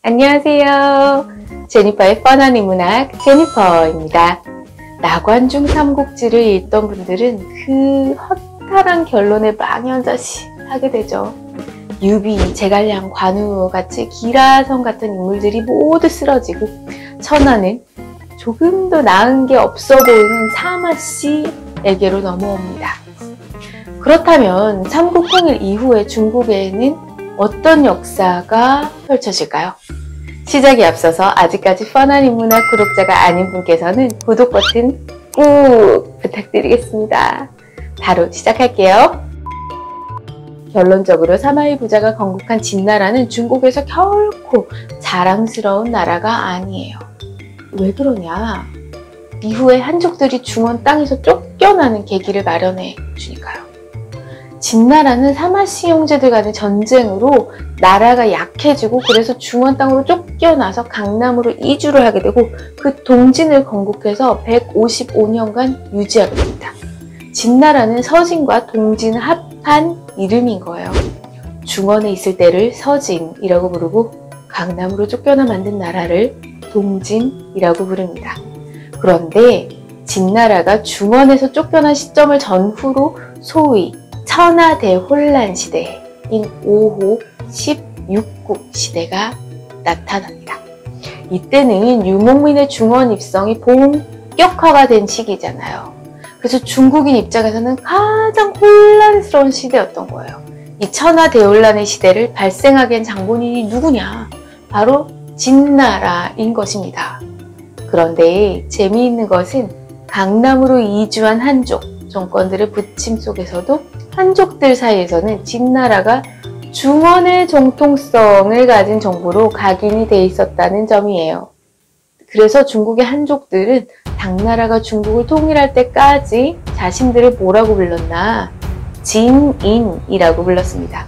안녕하세요. 제니퍼의 뻔한 인문학 제니퍼입니다. 나관중 삼국지를 읽던 분들은 그 허탈한 결론에 망연자실하게 되죠. 유비, 제갈량, 관우 같이 기라성 같은 인물들이 모두 쓰러지고 천하는 조금 더 나은 게 없어 보이는 사마씨에게로 넘어옵니다. 그렇다면 삼국통일 이후에 중국에는 어떤 역사가 펼쳐질까요? 시작에 앞서서 아직까지 뻔한 인문학 구독자가 아닌 분께서는 구독 버튼 꾹 부탁드리겠습니다. 바로 시작할게요. 결론적으로 사마의 부자가 건국한 진나라는 중국에서 결코 자랑스러운 나라가 아니에요. 왜 그러냐? 이후에 한족들이 중원 땅에서 쫓겨나는 계기를 마련해 주니까요. 진나라는 사마씨 형제들 간의 전쟁으로 나라가 약해지고 그래서 중원 땅으로 쫓겨나서 강남으로 이주를 하게 되고 그 동진을 건국해서 155년간 유지하게 됩니다. 진나라는 서진과 동진 합한 이름인 거예요. 중원에 있을 때를 서진이라고 부르고 강남으로 쫓겨나 만든 나라를 동진이라고 부릅니다. 그런데 진나라가 중원에서 쫓겨난 시점을 전후로 소위 천하대혼란 시대인 5호 16국 시대가 나타납니다. 이때는 유목민의 중원 입성이 본격화가 된 시기잖아요. 그래서 중국인 입장에서는 가장 혼란스러운 시대였던 거예요. 이 천하대혼란의 시대를 발생하게 한 장본인이 누구냐? 바로 진나라인 것입니다. 그런데 재미있는 것은 강남으로 이주한 한족 정권들의 부침 속에서도 한족들 사이에서는 진나라가 중원의 정통성을 가진 정부로 각인이 돼 있었다는 점이에요. 그래서 중국의 한족들은 당나라가 중국을 통일할 때까지 자신들을 뭐라고 불렀나? 진인이라고 불렀습니다.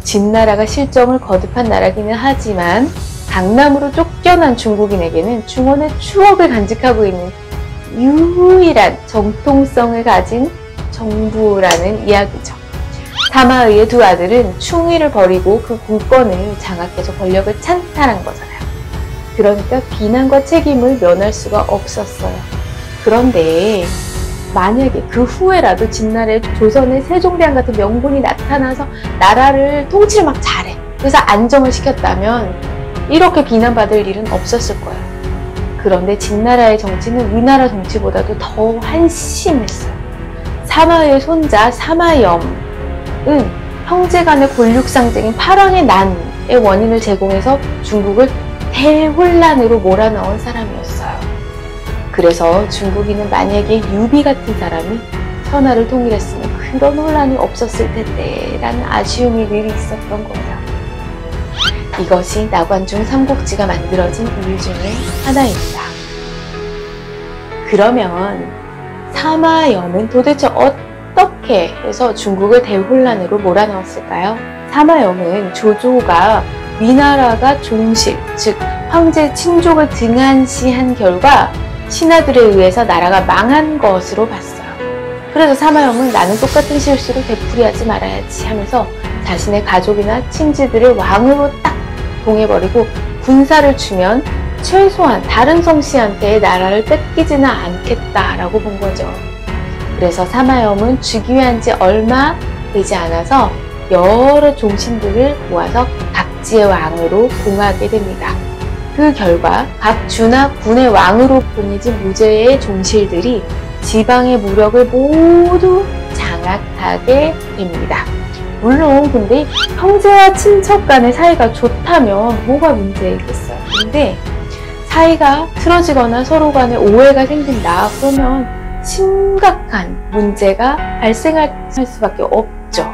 진나라가 실정을 거듭한 나라기는 하지만 강남으로 쫓겨난 중국인에게는 중원의 추억을 간직하고 있는 유일한 정통성을 가진 정부라는 이야기죠. 사마의의 두 아들은 충의를 버리고 그 군권을 장악해서 권력을 찬탈한 거잖아요. 그러니까 비난과 책임을 면할 수가 없었어요. 그런데 만약에 그 후에라도 진나라의 조선의 세종대왕 같은 명군이 나타나서 나라를 통치를 막 잘해. 그래서 안정을 시켰다면 이렇게 비난받을 일은 없었을 거예요. 그런데 진나라의 정치는 위나라 정치보다도 더 한심했어요. 사마의 손자 사마염은 형제간의 골육 상징인 파랑의 난의 원인을 제공해서 중국을 대혼란으로 몰아넣은 사람이었어요. 그래서 중국인은 만약에 유비 같은 사람이 천하를 통일했으면 그런 혼란이 없었을 텐데 라는 아쉬움이 늘 있었던 거예요. 이것이 나관중 삼국지가 만들어진 이유 중에 하나입니다. 그러면 사마염은 도대체 어떻게 해서 중국을 대혼란으로 몰아넣었을까요? 사마염은 조조가 위나라가 종실, 즉 황제 친족을 등한시한 결과 신하들에 의해서 나라가 망한 것으로 봤어요. 그래서 사마염은 나는 똑같은 실수를 되풀이하지 말아야지 하면서 자신의 가족이나 친지들을 왕으로 딱 봉해버리고 군사를 주면 최소한 다른 성씨한테 나라를 뺏기지는 않겠다라고 본 거죠. 그래서 사마염은 즉위한 지 얼마 되지 않아서 여러 종신들을 모아서 각지의 왕으로 봉하게 됩니다. 그 결과 각 주나 군의 왕으로 봉해진 무제의 종실들이 지방의 무력을 모두 장악하게 됩니다. 물론 근데 형제와 친척 간의 사이가 좋다면 뭐가 문제겠어요. 근데 사이가 틀어지거나 서로 간에 오해가 생긴다. 그러면 심각한 문제가 발생할 수밖에 없죠.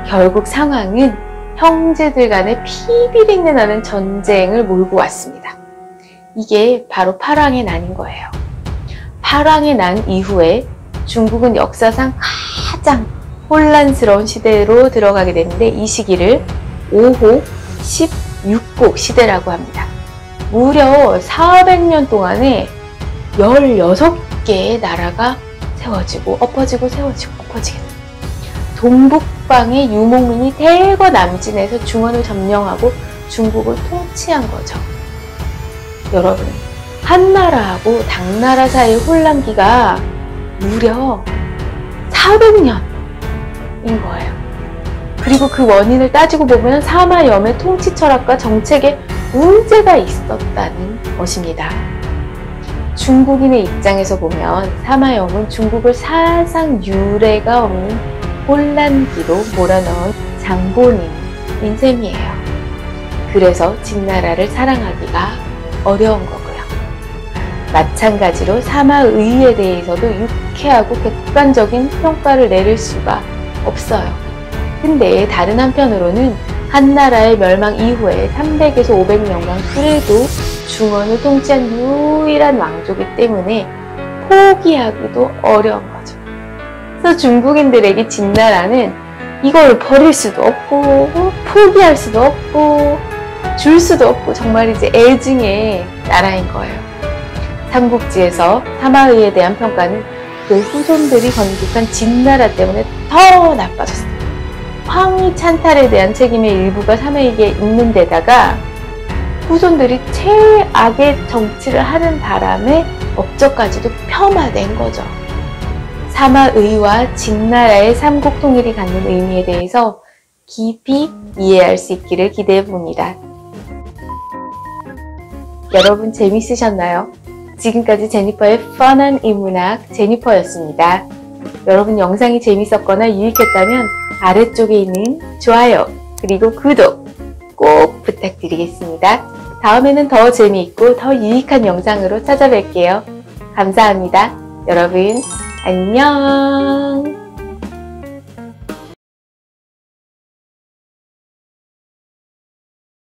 결국 상황은 형제들 간의 피비린내 나는 전쟁을 몰고 왔습니다. 이게 바로 파랑의 난인 거예요. 파랑의 난 이후에 중국은 역사상 가장 혼란스러운 시대로 들어가게 되는데 이 시기를 5호 16국 시대라고 합니다. 무려 400년 동안에 16개의 나라가 세워지고 엎어지고 세워지고 엎어지게 됩니다. 동북방의 유목민이 대거 남진해서 중원을 점령하고 중국을 통치한 거죠. 여러분, 한나라하고 당나라 사이의 혼란기가 무려 400년인 거예요. 그리고 그 원인을 따지고 보면 사마염의 통치 철학과 정책에 문제가 있었다는 것입니다. 중국인의 입장에서 보면 사마염은 중국을 사상 유례가 없는 혼란기로 몰아넣은 장본인인 셈이에요. 그래서 진나라를 사랑하기가 어려운 거고요. 마찬가지로 사마의에 대해서도 유쾌하고 객관적인 평가를 내릴 수가 없어요. 근데 다른 한편으로는 한나라의 멸망 이후에 300에서 500년간 그래도 중원을 통치한 유일한 왕조이기 때문에 포기하기도 어려운 거죠. 그래서 중국인들에게 진나라는 이걸 버릴 수도 없고 포기할 수도 없고 줄 수도 없고 정말 이제 애증의 나라인 거예요. 삼국지에서 사마의에 대한 평가는 그 후손들이 건국한 진나라 때문에 더 나빠졌어요. 황희 찬탈에 대한 책임의 일부가 사마에게 있는 데다가 후손들이 최악의 정치를 하는 바람에 업적까지도 폄하된 거죠. 사마의와 진나라의 삼국 통일이 갖는 의미에 대해서 깊이 이해할 수 있기를 기대해 봅니다. 여러분 재밌으셨나요? 지금까지 제니퍼의 펀한 인문학 제니퍼였습니다. 여러분 영상이 재밌었거나 유익했다면 아래쪽에 있는 좋아요 그리고 구독 꼭 부탁드리겠습니다. 다음에는 더 재미있고 더 유익한 영상으로 찾아뵐게요. 감사합니다. 여러분 안녕.